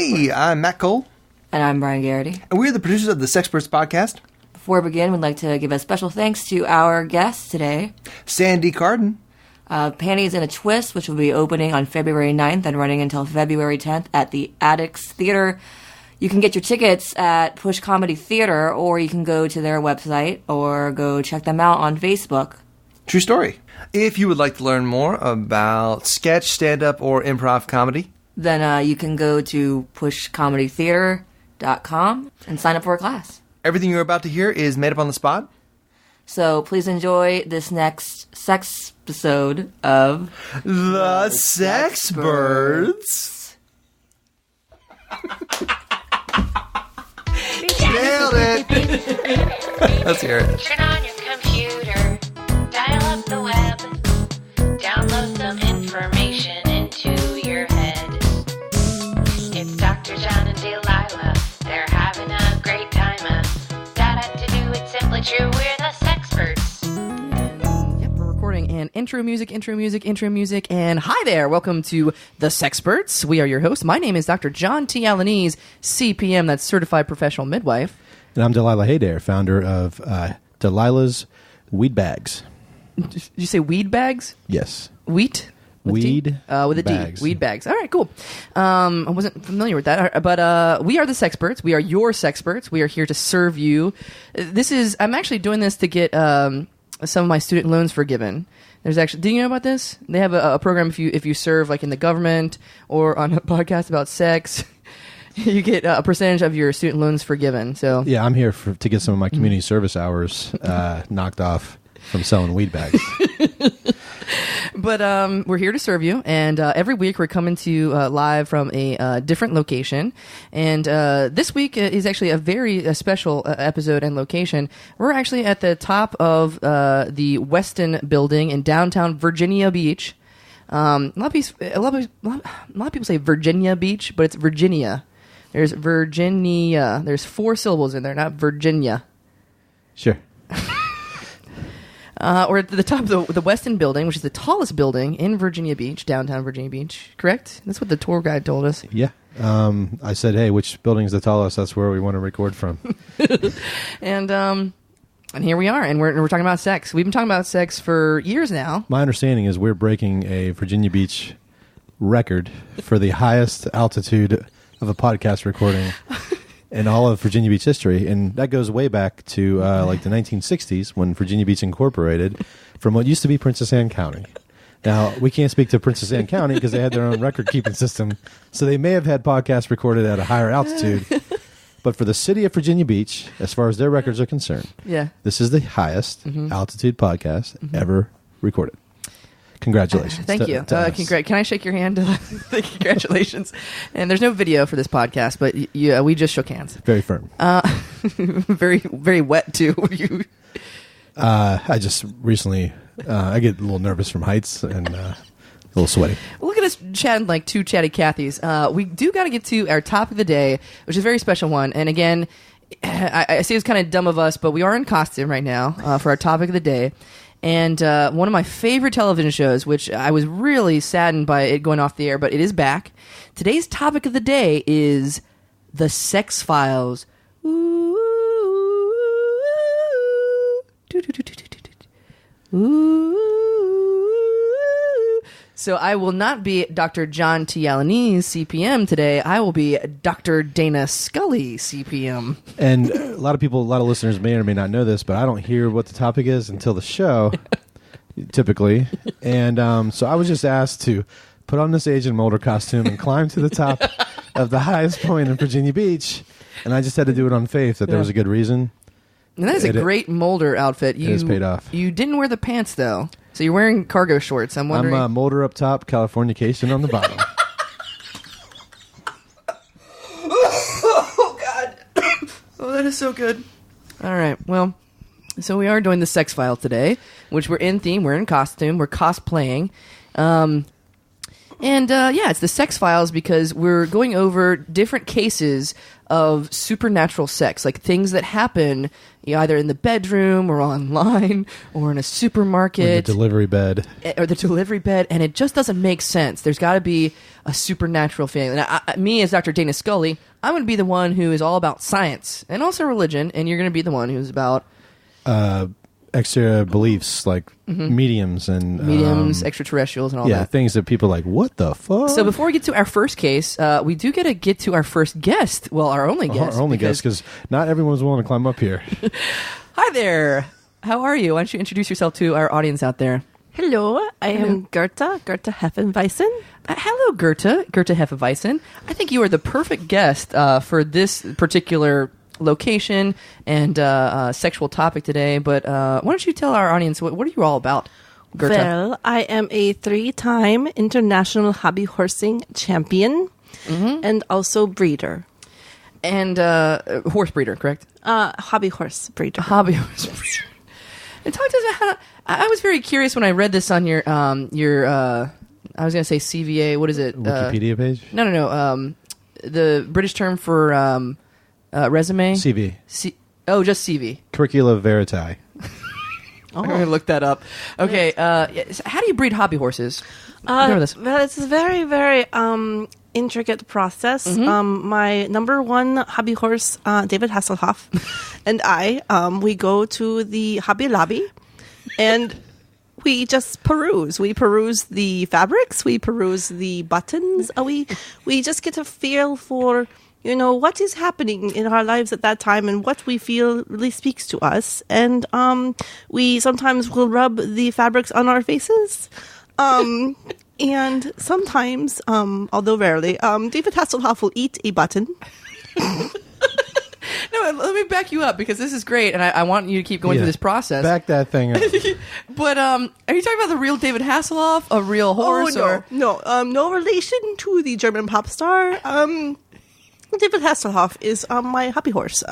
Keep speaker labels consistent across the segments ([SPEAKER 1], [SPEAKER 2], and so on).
[SPEAKER 1] Hey, I'm Matt Cole.
[SPEAKER 2] And I'm Brian Garrity.
[SPEAKER 1] And we're the producers of the Sexperts podcast.
[SPEAKER 2] Before we begin, we'd like to give a special thanks to our guests today.
[SPEAKER 1] Sandy Carden.
[SPEAKER 2] Panties in a Twist, which will be opening on February 9th and running until February 10th at the Addicts Theater. You can get your tickets at Push Comedy Theater, or you can go to their website or go check them out on Facebook.
[SPEAKER 1] True story. If you would like to learn more about sketch, stand-up, or improv comedy,
[SPEAKER 2] then you can go to pushcomedytheater.com and sign up for a class.
[SPEAKER 1] Everything you're about to hear is made up on the spot.
[SPEAKER 2] So please enjoy this next sex episode of
[SPEAKER 1] The Sexperts. Nailed it! Let's hear it.
[SPEAKER 3] Turn on your computer, dial up the web, download some information into your head. It's Dr. John and Delilah, they're having a great time. Data to do it simply true, we're the Sexperts.
[SPEAKER 4] Yep, we're recording and intro music, and hi there, welcome to the Sexperts. We are your hosts. My name is Dr. John T. Alaniz, CPM, that's Certified Professional Midwife.
[SPEAKER 5] And I'm Delilah Haydair, founder of Delilah's Weed Bags.
[SPEAKER 4] Did you say weed bags?
[SPEAKER 5] Yes.
[SPEAKER 4] Wheat?
[SPEAKER 5] Weed
[SPEAKER 4] with a D.
[SPEAKER 5] bags.
[SPEAKER 4] Weed bags. All right, cool. I wasn't familiar with that, but we are the Sexperts. We are your Sexperts. We are here to serve you. I'm actually doing this to get some of my student loans forgiven. There's actually, do you know about this? They have a program if you serve like in the government or on a podcast about sex. You get a percentage of your student loans forgiven. So
[SPEAKER 5] yeah, I'm here to get some of my community service hours knocked off from selling weed bags.
[SPEAKER 4] But we're here to serve you, and every week we're coming to you live from a different location. And this week is actually a very special episode and location. We're actually at the top of the Weston Building in downtown Virginia Beach. A lot of people say Virginia Beach, but it's Virginia. There's Virginia. There's 4 syllables in there, not Virginia.
[SPEAKER 5] Sure.
[SPEAKER 4] We're at the top of the Weston Building, which is the tallest building in Virginia Beach, downtown Virginia Beach. Correct? That's what the tour guide told us.
[SPEAKER 5] Yeah. I said, hey, which building's the tallest? That's where we want to record from.
[SPEAKER 4] And here we are, and we're talking about sex. We've been talking about sex for years now.
[SPEAKER 5] My understanding is we're breaking a Virginia Beach record for the highest altitude of a podcast recording in all of Virginia Beach history, and that goes way back to like the 1960s when Virginia Beach incorporated from what used to be Princess Anne County. Now, we can't speak to Princess Anne County because they had their own record-keeping system, so they may have had podcasts recorded at a higher altitude, but for the city of Virginia Beach, as far as their records are concerned, this is the highest altitude podcast ever recorded. Congratulations.
[SPEAKER 4] Thank you. Can I shake your hand? Congratulations. And there's no video for this podcast, but we just shook hands.
[SPEAKER 5] Very firm.
[SPEAKER 4] Very, very wet, too.
[SPEAKER 5] I just recently, I get a little nervous from heights and a little sweaty.
[SPEAKER 4] Well, look at us chatting like 2 chatty Cathys. We do got to get to our topic of the day, which is a very special one. And again, I say it's kind of dumb of us, but we are in costume right now for our topic of the day. And one of my favorite television shows, which I was really saddened by it going off the air, but it is back. Today's topic of the day is the Sex-Files. So I will not be Dr. John T. Alaniz, CPM, today. I will be Dr. Dana Scully, CPM.
[SPEAKER 5] And a lot of listeners may or may not know this, but I don't hear what the topic is until the show, typically. And so I was just asked to put on this Agent Mulder costume and climb to the top of the highest point in Virginia Beach. And I just had to do it on faith that there was a good reason.
[SPEAKER 4] And that is a great Mulder outfit.
[SPEAKER 5] It has paid off.
[SPEAKER 4] You didn't wear the pants, though. So you're wearing cargo shorts. I'm wondering.
[SPEAKER 5] I'm Mulder up top, Californication on the bottom.
[SPEAKER 4] Oh, God. Oh, that is so good. All right. Well, so we are doing the Sex-File today, which we're in theme. We're in costume. We're cosplaying. And it's the Sex-Files because we're going over different cases of supernatural sex, like things that happen either in the bedroom or online or in a supermarket.
[SPEAKER 5] Or the delivery bed. And it just doesn't make sense. There's got to be a supernatural feeling. And me, as Dr. Dana Scully, I'm going to be the one who is all about science and also religion, and you're going to be the one who's about... extra beliefs like mediums and
[SPEAKER 4] extraterrestrials and all that.
[SPEAKER 5] Yeah, things that people are like, what the fuck?
[SPEAKER 4] So before we get to our first case, we do get to our first guest. Well, our only guest.
[SPEAKER 5] Our only guest, because not everyone's willing to climb up here.
[SPEAKER 4] Hi there. How are you? Why don't you introduce yourself to our audience out there?
[SPEAKER 6] Hello, I am Gerta Hefeweizen.
[SPEAKER 4] Hello, Gerta Hefeweizen. I think you are the perfect guest for this particular location and sexual topic today, but why don't you tell our audience what are you all about, Gerta?
[SPEAKER 6] Well, I am a 3-time International Hobbyhorsing Champion and also breeder.
[SPEAKER 4] And horse breeder, correct?
[SPEAKER 6] Hobby horse breeder.
[SPEAKER 4] Hobby horse breeder. And talk to us about how... I was very curious when I read this on your I was going to say CVA, what is it?
[SPEAKER 5] Wikipedia page?
[SPEAKER 4] No. The British term for... resume?
[SPEAKER 5] CV.
[SPEAKER 4] Just CV.
[SPEAKER 5] Curricula Vitae.
[SPEAKER 4] I'm going to look that up. Okay, so how do you breed hobby horses? Remember this.
[SPEAKER 6] Well, it's a very, very intricate process. My number one hobby horse, David Hasselhoff, and I, we go to the Hobby Lobby, and we just peruse. We peruse the fabrics. We peruse the buttons. We just get a feel for... what is happening in our lives at that time and what we feel really speaks to us. And we sometimes will rub the fabrics on our faces. And sometimes, although rarely, David Hasselhoff will eat a button.
[SPEAKER 4] No, let me back you up because this is great, and I want you to keep going through this process.
[SPEAKER 5] Back that thing up.
[SPEAKER 4] But are you talking about the real David Hasselhoff, a real horse?
[SPEAKER 6] No relation to the German pop star. David Hasselhoff is my hobby horse.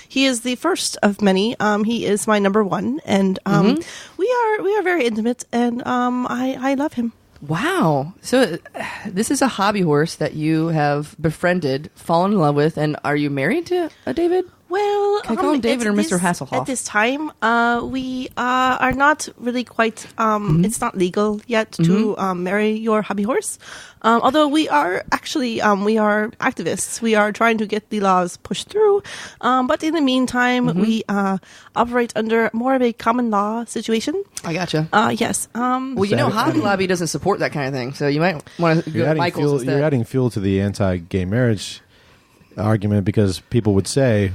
[SPEAKER 6] He is the first of many. He is my number one, and we are very intimate, and I love him.
[SPEAKER 4] Wow! So this is a hobby horse that you have befriended, fallen in love with, and are you married to David?
[SPEAKER 6] Well,
[SPEAKER 4] can I call him David or Mr. Hasselhoff?
[SPEAKER 6] At this time, we are not really quite. It's not legal yet to marry your hobby horse. Although we are actually we are activists. We are trying to get the laws pushed through. But in the meantime, we operate under more of a common law situation.
[SPEAKER 4] I gotcha.
[SPEAKER 6] Yes.
[SPEAKER 4] Well, Hobby Lobby doesn't support that kind of thing, so you might want to go to Michael's instead.
[SPEAKER 5] You're adding fuel to the anti-gay marriage argument because people would say,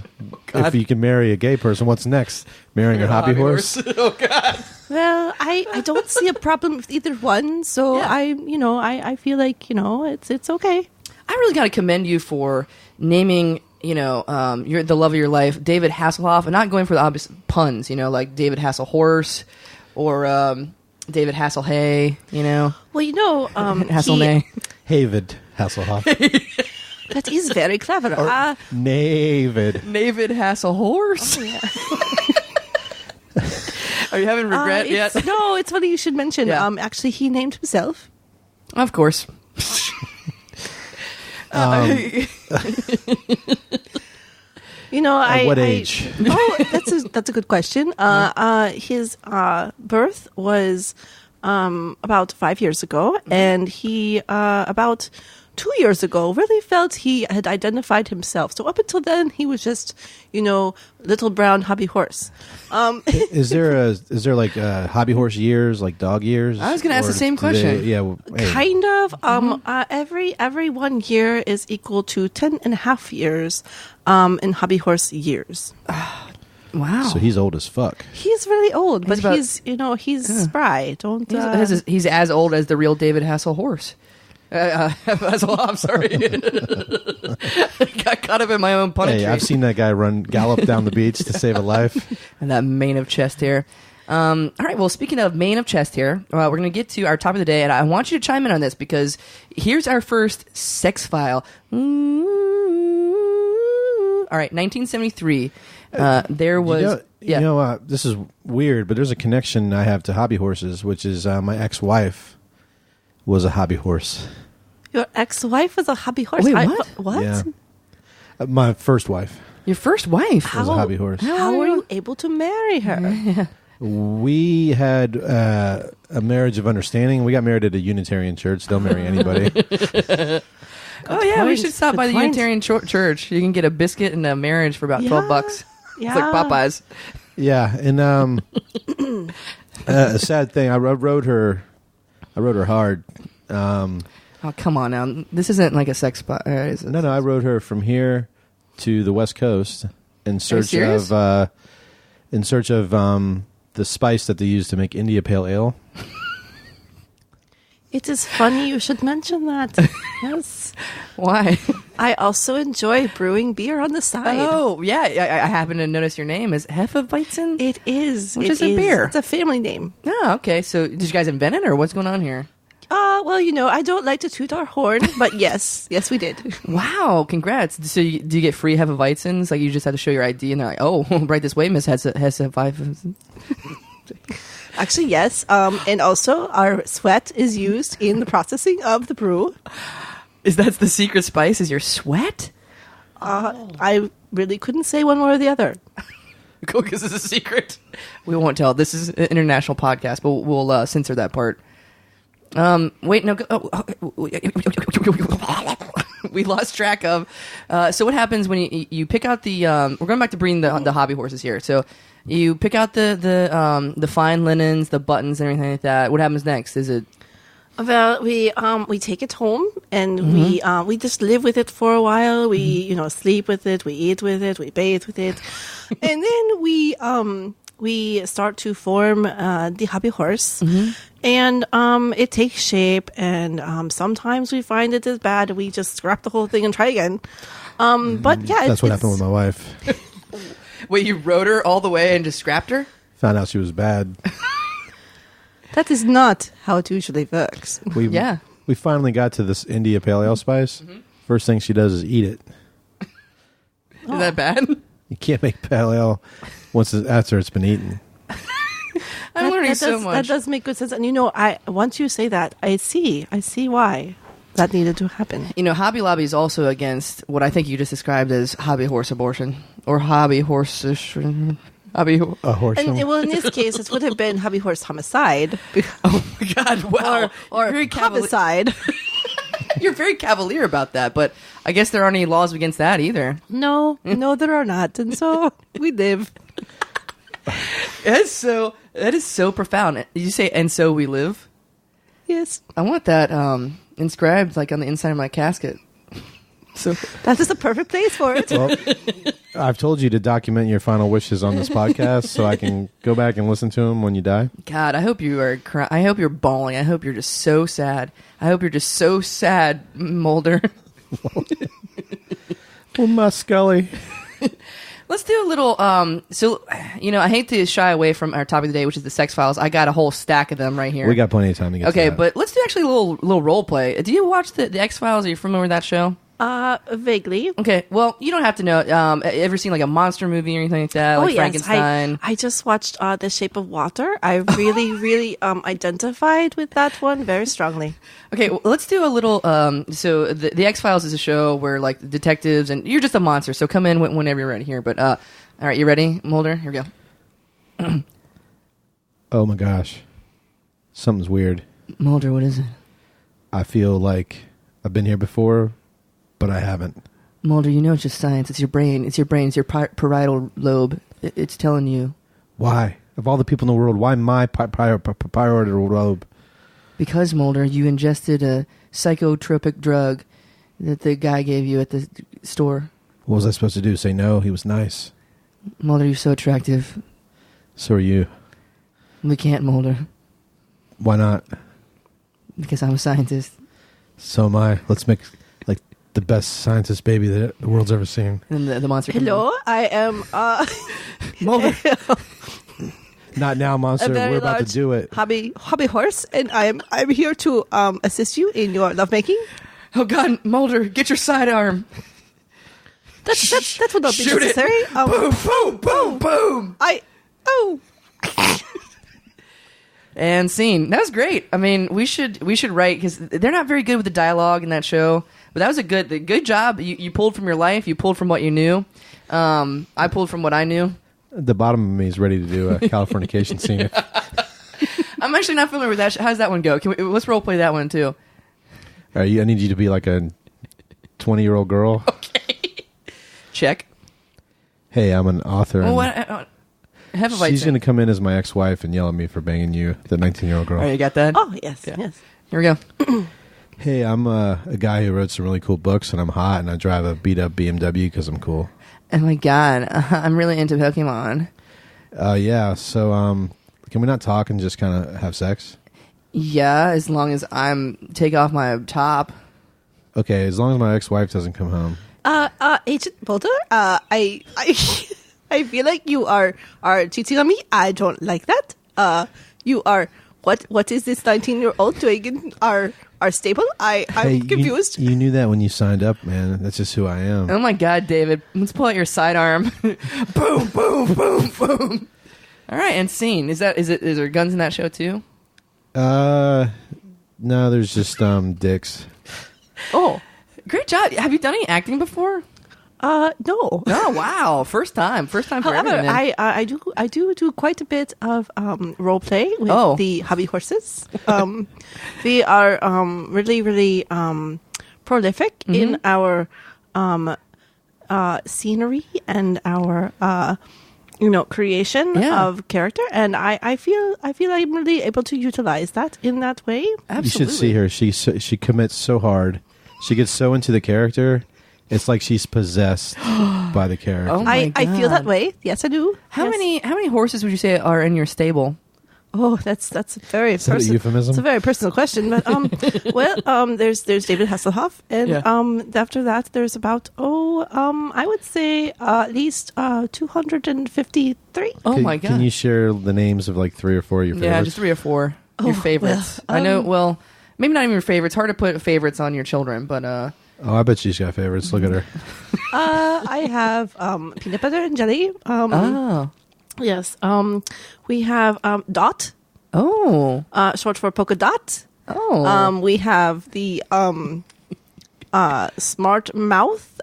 [SPEAKER 5] if you can marry a gay person, what's next? Marrying a hobby horse?
[SPEAKER 4] Oh God!
[SPEAKER 6] Well, I don't see a problem with either one, so yeah. I feel like it's okay.
[SPEAKER 4] I really got to commend you for naming you're the love of your life, David Hasselhoff, and not going for the obvious puns, like David Hasselhorse or David Hasselhay,
[SPEAKER 6] Well,
[SPEAKER 4] Hasselnay.
[SPEAKER 5] David Hasselhoff.
[SPEAKER 6] That is very clever.
[SPEAKER 5] David
[SPEAKER 4] Hasselhorse.
[SPEAKER 6] Oh, yeah.
[SPEAKER 4] Are you having regret yet?
[SPEAKER 6] No, it's funny you should mention.
[SPEAKER 4] Yeah.
[SPEAKER 6] Actually, he named himself.
[SPEAKER 4] Of course.
[SPEAKER 5] At what age?
[SPEAKER 6] That's a good question. His birth was about 5 years ago, and he about 2 years ago really felt he had identified himself. So up until then, he was just, little brown hobby horse.
[SPEAKER 5] Is there like hobby horse years, like dog years?
[SPEAKER 4] I was going to ask the same question.
[SPEAKER 6] Kind of. Every 1 year is equal to 10 and a half years in hobby horse years.
[SPEAKER 4] Wow.
[SPEAKER 5] So he's old as fuck.
[SPEAKER 6] He's really old, but he's spry.
[SPEAKER 4] He's as old as the real David Hasselhorse. I'm sorry. Got caught up in my own punditry.
[SPEAKER 5] Hey, I've seen that guy gallop down the beach to save a life.
[SPEAKER 4] And that mane of chest hair. All right, well, speaking of mane of chest hair, we're going to get to our topic of the day, and I want you to chime in on this because here's our first sex file. All right, 1973. There was...
[SPEAKER 5] this is weird, but there's a connection I have to hobby horses, which is my ex-wife was a hobby horse.
[SPEAKER 6] Your ex-wife was a hobby horse.
[SPEAKER 4] Wait, what?
[SPEAKER 6] What?
[SPEAKER 5] Yeah. My first wife
[SPEAKER 4] Your first wife.
[SPEAKER 5] was a hobby horse.
[SPEAKER 6] How were you able to marry her?
[SPEAKER 5] We had a marriage of understanding. We got married at a Unitarian church. They'll marry anybody.
[SPEAKER 4] Oh yeah, we
[SPEAKER 6] point.
[SPEAKER 4] should stop
[SPEAKER 6] Good
[SPEAKER 4] by the
[SPEAKER 6] point.
[SPEAKER 4] Unitarian church. You can get a biscuit and a marriage for about $12. It's like Popeyes.
[SPEAKER 5] Yeah, and a sad thing. I rode her hard.
[SPEAKER 4] Oh come on now, this isn't like a sex spot.
[SPEAKER 5] No, I rode her from here to the West Coast in search
[SPEAKER 4] serious?
[SPEAKER 5] of the spice that they use to make India Pale Ale.
[SPEAKER 6] It is funny you should mention that. Yes.
[SPEAKER 4] Why?
[SPEAKER 6] I also enjoy brewing beer on the side.
[SPEAKER 4] Oh yeah, I happen to notice your name is Hefeweizen.
[SPEAKER 6] It is.
[SPEAKER 4] Which
[SPEAKER 6] It
[SPEAKER 4] is a beer.
[SPEAKER 6] It's a family name.
[SPEAKER 4] Oh, okay. So did you guys invent it, or what's going on here?
[SPEAKER 6] Well, I don't like to toot our horn, but yes, we did.
[SPEAKER 4] Wow, congrats. So do you get free Hefeweizens? Like you just have to show your ID and they're like, oh, right this way, Miss Hefeweizen.
[SPEAKER 6] Actually, yes. And also, our sweat is used in the processing of the brew.
[SPEAKER 4] Is that the secret spice? Is your sweat?
[SPEAKER 6] I really couldn't say one way or the other.
[SPEAKER 4] Cool, because it's a secret. We won't tell. This is an international podcast, but we'll censor that part. Wait, no. We lost track of. So what happens when you pick out the? We're going back to breeding the hobby horses here. So you pick out the fine linens, the buttons, and everything like that. What happens next? Is it?
[SPEAKER 6] Well, we take it home and we just live with it for a while. We sleep with it, we eat with it, we bathe with it, and then we start to form the hobby horse, and it takes shape. And sometimes we find it is bad. We just scrap the whole thing and try again. But yeah,
[SPEAKER 5] That's what happened with my wife.
[SPEAKER 4] Wait, you rode her all the way and just scrapped her?
[SPEAKER 5] Found out she was bad.
[SPEAKER 6] That is not how it usually works.
[SPEAKER 5] We finally got to this India Pale Ale spice. First thing she does is eat it.
[SPEAKER 4] Is that bad?
[SPEAKER 5] You can't make pale ale after it's been eaten.
[SPEAKER 4] I'm learning
[SPEAKER 6] that
[SPEAKER 4] so
[SPEAKER 6] does,
[SPEAKER 4] much.
[SPEAKER 6] That does make good sense. And once you say that, I see why that needed to happen.
[SPEAKER 4] Hobby Lobby is also against what I think you just described as hobby horse abortion or hobby horse.
[SPEAKER 5] A horse.
[SPEAKER 6] And in this case, it would have been hobby horse homicide.
[SPEAKER 4] Oh my God! Wow,
[SPEAKER 6] or
[SPEAKER 4] you're very
[SPEAKER 6] homicide.
[SPEAKER 4] You're very cavalier about that, but I guess there aren't any laws against that either.
[SPEAKER 6] No, there are not. And so we live.
[SPEAKER 4] That is so profound. Did you say, and so we live?
[SPEAKER 6] Yes.
[SPEAKER 4] I want that inscribed like on the inside of my casket. So
[SPEAKER 6] That is the perfect place for it.
[SPEAKER 5] Well, I've told you to document your final wishes on this podcast so I can go back and listen to them when you die.
[SPEAKER 4] God, I hope you are crying. I hope you're bawling. I hope you're just so sad. I hope you're just so sad, Mulder.
[SPEAKER 5] Oh, my Scully.
[SPEAKER 4] Let's do a little, I hate to shy away from our topic of the day, which is the Sex-Files. I got a whole stack of them right here.
[SPEAKER 5] We got plenty of time to get to that.
[SPEAKER 4] But let's do actually a little role play. Do you watch the X-Files? Are you familiar with that show?
[SPEAKER 6] Vaguely.
[SPEAKER 4] Okay, well, you don't have to know. Ever seen like a monster movie or anything like that? Like Frankenstein?
[SPEAKER 6] I just watched The Shape of Water. I really, really identified with that one very strongly.
[SPEAKER 4] Okay, well, let's do a little. So the X-Files is a show where like detectives and you're just a monster. So come in whenever you're ready here. But all right, you ready, Mulder? Here we go.
[SPEAKER 5] Oh my gosh, something's weird.
[SPEAKER 4] Mulder, what is it?
[SPEAKER 5] I feel like I've been here before, but I haven't.
[SPEAKER 4] Mulder, it's just science. It's your brain. It's your parietal lobe. It's telling you.
[SPEAKER 5] Why? Of all the people in the world, why my parietal lobe?
[SPEAKER 4] Because, Mulder, you ingested a psychotropic drug that the guy gave you at the store.
[SPEAKER 5] What was I supposed to do? Say no? He was nice.
[SPEAKER 4] Mulder, you're so attractive.
[SPEAKER 5] So are you.
[SPEAKER 4] We can't, Mulder.
[SPEAKER 5] Why not?
[SPEAKER 4] Because I'm a scientist.
[SPEAKER 5] So am I. Let's make like the best scientist baby that the world's ever seen.
[SPEAKER 4] And the monster. comes
[SPEAKER 6] Hello, I am
[SPEAKER 4] Mulder.
[SPEAKER 5] Not now, monster.
[SPEAKER 6] a very
[SPEAKER 5] We're about to
[SPEAKER 6] large
[SPEAKER 5] do it.
[SPEAKER 6] hobby horse, and I'm here to assist you in your lovemaking.
[SPEAKER 4] Oh God, Mulder, get your sidearm.
[SPEAKER 6] That would not be
[SPEAKER 4] Shoot it.
[SPEAKER 6] necessary.
[SPEAKER 4] Boom, boom, boom, boom. And scene. That was great. I mean, we should write, because they're not very good with the dialogue in that show. But that was a good job. You pulled from your life. You pulled from what you knew. I pulled from what I knew.
[SPEAKER 5] The bottom of me is ready to do a Californication scene.
[SPEAKER 4] I'm actually not familiar with that. How's that one go? Let's role play that one too.
[SPEAKER 5] I need you to be like a 20-year-old girl.
[SPEAKER 4] Okay. Check.
[SPEAKER 5] Hey, I'm an author.
[SPEAKER 4] Well,
[SPEAKER 5] She's going to come in as my ex-wife and yell at me for banging you, the 19-year-old girl.
[SPEAKER 4] All right, you got that?
[SPEAKER 6] Oh, yes,
[SPEAKER 4] Yeah.
[SPEAKER 6] yes.
[SPEAKER 4] Here we go.
[SPEAKER 5] Hey, I'm a guy who wrote some really cool books, and I'm hot, and I drive a beat-up BMW because I'm cool.
[SPEAKER 4] Oh my god, I'm really into Pokemon.
[SPEAKER 5] Yeah, so can we not talk and just kind of have sex?
[SPEAKER 4] Yeah, as long as take off my top.
[SPEAKER 5] Okay, as long as my ex-wife doesn't come home.
[SPEAKER 6] Agent Boulder, I feel like you are cheating on me. I don't like that. You are what is this 19-year-old doing in our stable? I'm confused.
[SPEAKER 5] You knew that when you signed up, man. That's just who I am.
[SPEAKER 4] Oh my god, David, let's pull out your sidearm. Boom, boom, boom, boom. All right, and scene. Is there guns in that show too?
[SPEAKER 5] No, there's just dicks.
[SPEAKER 4] Oh, great job. Have you done any acting before?
[SPEAKER 6] No.
[SPEAKER 4] Oh wow, first time for
[SPEAKER 6] However,
[SPEAKER 4] everyone.
[SPEAKER 6] I do quite a bit of role play with the hobby horses. They are really, really prolific in our scenery and our creation of character, and I feel I'm really able to utilize that in that way.
[SPEAKER 4] Absolutely.
[SPEAKER 5] You should see her. She commits so hard. She gets so into the character. It's like she's possessed by the character.
[SPEAKER 4] Oh my
[SPEAKER 6] I feel that
[SPEAKER 4] God.
[SPEAKER 6] way. Yes, I do.
[SPEAKER 4] How
[SPEAKER 6] Yes.
[SPEAKER 4] many horses would you say are in your stable?
[SPEAKER 6] Oh, that's a very
[SPEAKER 5] Is that a
[SPEAKER 6] personal.
[SPEAKER 5] euphemism?
[SPEAKER 6] It's a very personal question, but there's David Hasselhoff, and after that there's about I would say at least 253.
[SPEAKER 4] Oh my god!
[SPEAKER 5] Can you share the names of like 3 or 4 of your favorites?
[SPEAKER 4] Yeah, just 3 or 4 your favorites.
[SPEAKER 6] well,
[SPEAKER 4] I know. Well, maybe not even your favorites. Hard to put favorites on your children, but
[SPEAKER 5] Oh, I bet she's got favorites. Look at her.
[SPEAKER 6] I have peanut butter and jelly.
[SPEAKER 4] oh,
[SPEAKER 6] Yes. We have Dot, short for polka dot.
[SPEAKER 4] oh,
[SPEAKER 6] We have the Smart Mouth,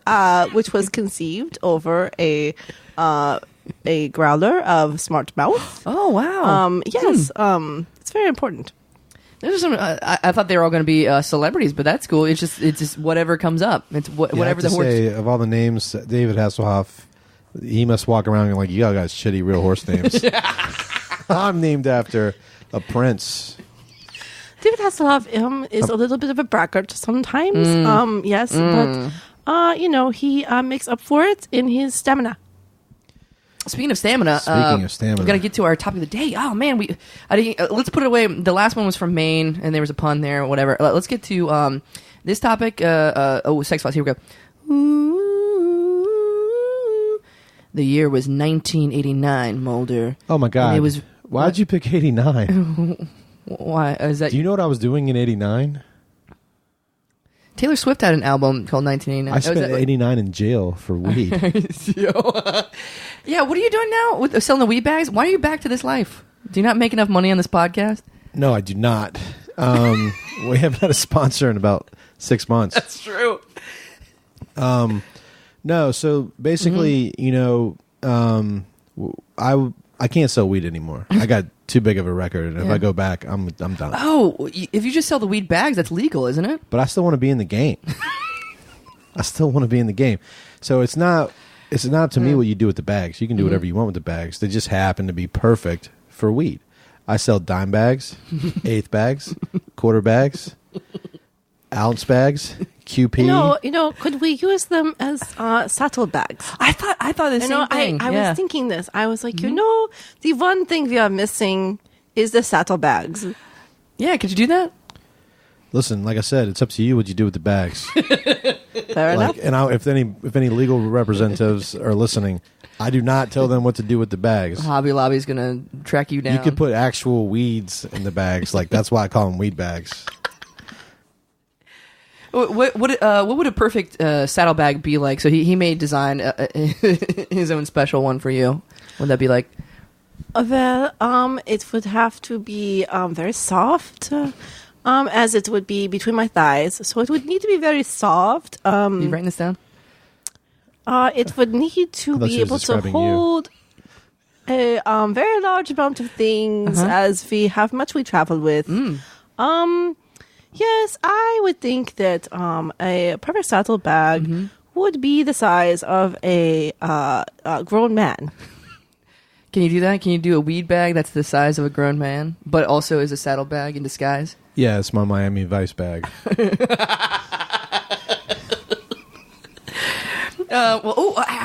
[SPEAKER 6] which was conceived over a growler of Smart Mouth.
[SPEAKER 4] oh, wow.
[SPEAKER 6] Yes. It's very important.
[SPEAKER 4] There's some. I thought they were all going to be celebrities, but that's cool. It's just whatever comes up. It's whatever the horse.
[SPEAKER 5] Say, of all the names, David Hasselhoff, he must walk around and like, you all got shitty real horse names. I'm named after a prince.
[SPEAKER 6] David Hasselhoff is a little bit of a braggart sometimes. Yes, but he makes up for it in his stamina.
[SPEAKER 4] Speaking of stamina, we're gonna get to our topic of the day. Oh man, let's put it away. The last one was from Maine, and there was a pun there, or whatever. Let's get to this topic. Sex-Files. Here we go. Ooh. The year was 1989, Mulder.
[SPEAKER 5] Oh my god!
[SPEAKER 4] And it was.
[SPEAKER 5] Why'd you pick 89?
[SPEAKER 4] Why is that?
[SPEAKER 5] Do you know what I was doing in 89?
[SPEAKER 4] Taylor Swift had an album called 1989.
[SPEAKER 5] I spent 89 in jail for weed.
[SPEAKER 4] Yeah, what are you doing now with selling the weed bags? Why are you back to this life? Do you not make enough money on this podcast?
[SPEAKER 5] No, I do not. We haven't had a sponsor in about 6 months.
[SPEAKER 4] That's true.
[SPEAKER 5] No, so basically, I can't sell weed anymore. I got too big of a record, and if I go back, I'm done.
[SPEAKER 4] Oh, if you just sell the weed bags, that's legal, isn't it?
[SPEAKER 5] But I still want to be in the game. So it's not up to me what you do with the bags. You can do whatever you want with the bags. They just happen to be perfect for weed. I sell dime bags, eighth bags, quarter bags, ounce bags, QP.
[SPEAKER 6] Could we use them as saddle bags?
[SPEAKER 4] I thought the same thing.
[SPEAKER 6] I was thinking this. I was like, the one thing we are missing is the saddle bags.
[SPEAKER 4] Yeah, could you do that?
[SPEAKER 5] Listen, like I said, it's up to you what you do with the bags.
[SPEAKER 6] Fair enough.
[SPEAKER 5] And if any legal representatives are listening, I do not tell them what to do with the bags.
[SPEAKER 4] Hobby Lobby's gonna track you down.
[SPEAKER 5] You could put actual weeds in the bags. Like that's why I call them weed bags.
[SPEAKER 4] What would a perfect saddlebag be like? So he may design his own special one for you. Would that be like?
[SPEAKER 6] Well, it would have to be very soft, as it would be between my thighs. So it would need to be very soft.
[SPEAKER 4] You writing this down?
[SPEAKER 6] It would need to
[SPEAKER 5] thought
[SPEAKER 6] be
[SPEAKER 5] she was
[SPEAKER 6] able to
[SPEAKER 5] describing you.
[SPEAKER 6] hold a very large amount of things, as we have much we travel with. Yes, I would think that a perfect saddle bag would be the size of a grown man.
[SPEAKER 4] Can you do that? Can you do a weed bag that's the size of a grown man, but also is a saddlebag in disguise?
[SPEAKER 5] Yeah, it's my Miami Vice bag.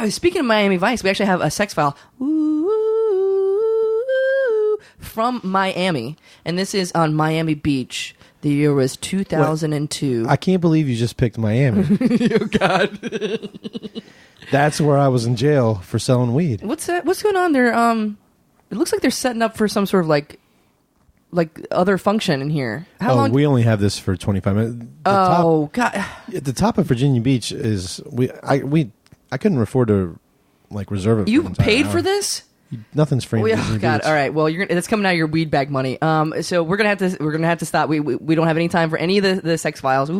[SPEAKER 4] Speaking of Miami Vice, we actually have a sex file from Miami, and this is on Miami Beach. The year was 2002.
[SPEAKER 5] I can't believe you just picked Miami.
[SPEAKER 4] Oh God!
[SPEAKER 5] That's where I was in jail for selling weed.
[SPEAKER 4] What's that? What's going on there? It looks like they're setting up for some sort of like other function in here. How long?
[SPEAKER 5] We only have this for 25 minutes.
[SPEAKER 4] God!
[SPEAKER 5] At the top of Virginia Beach is I couldn't afford to reserve it. For
[SPEAKER 4] You
[SPEAKER 5] an entire
[SPEAKER 4] paid
[SPEAKER 5] hour.
[SPEAKER 4] for this?
[SPEAKER 5] Nothing's free. in
[SPEAKER 4] Oh
[SPEAKER 5] Virginia
[SPEAKER 4] God!
[SPEAKER 5] Beach.
[SPEAKER 4] All right. Well, that's coming out of your weed bag money. So we're gonna have to stop. We don't have any time for any of the sex files.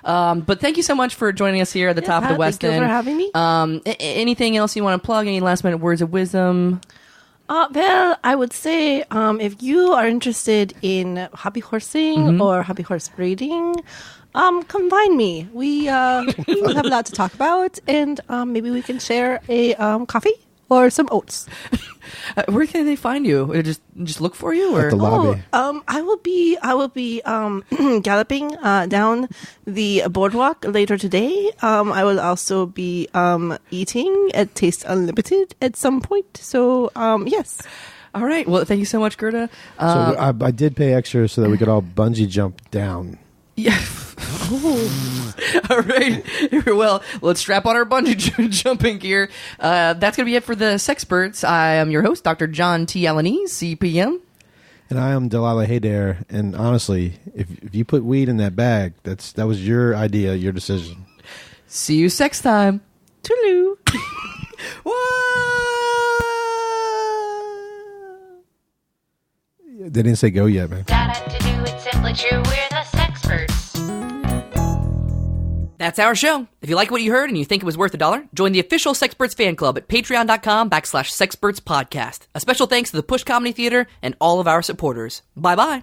[SPEAKER 4] But thank you so much for joining us here at the top of the West
[SPEAKER 6] Thank you
[SPEAKER 4] End.
[SPEAKER 6] for having me.
[SPEAKER 4] Anything else you want to plug? Any last minute words of wisdom?
[SPEAKER 6] Well, I would say if you are interested in hobby horsing or hobby horse breeding, come find me. We will have a lot to talk about, and maybe we can share a coffee or some oats.
[SPEAKER 4] Where can they find you? Just look for you, or
[SPEAKER 5] At the lobby.
[SPEAKER 6] I will be galloping down the boardwalk later today. I will also be eating at Taste Unlimited at some point. So yes.
[SPEAKER 4] All right. Well, thank you so much, Gerta.
[SPEAKER 5] So I did pay extra so that we could all bungee jump down.
[SPEAKER 4] Yeah. All right. Well, let's strap on our bungee jumping gear. That's going to be it for the Sexperts. I am your host, Dr. John T. Alanese, CPM.
[SPEAKER 5] And I am Delilah Haydare. And honestly, if you put weed in that bag, that was your idea, your decision.
[SPEAKER 4] See you sex time.
[SPEAKER 6] Toodaloo.
[SPEAKER 5] They didn't say go yet, man.
[SPEAKER 3] Da-da-to-do, it's simply true, we're the Sexperts.
[SPEAKER 4] That's our show. If you like what you heard and you think it was worth $1, join the official Sexperts fan club at patreon.com/Sexperts podcast. A special thanks to the Push Comedy Theater and all of our supporters. Bye-bye.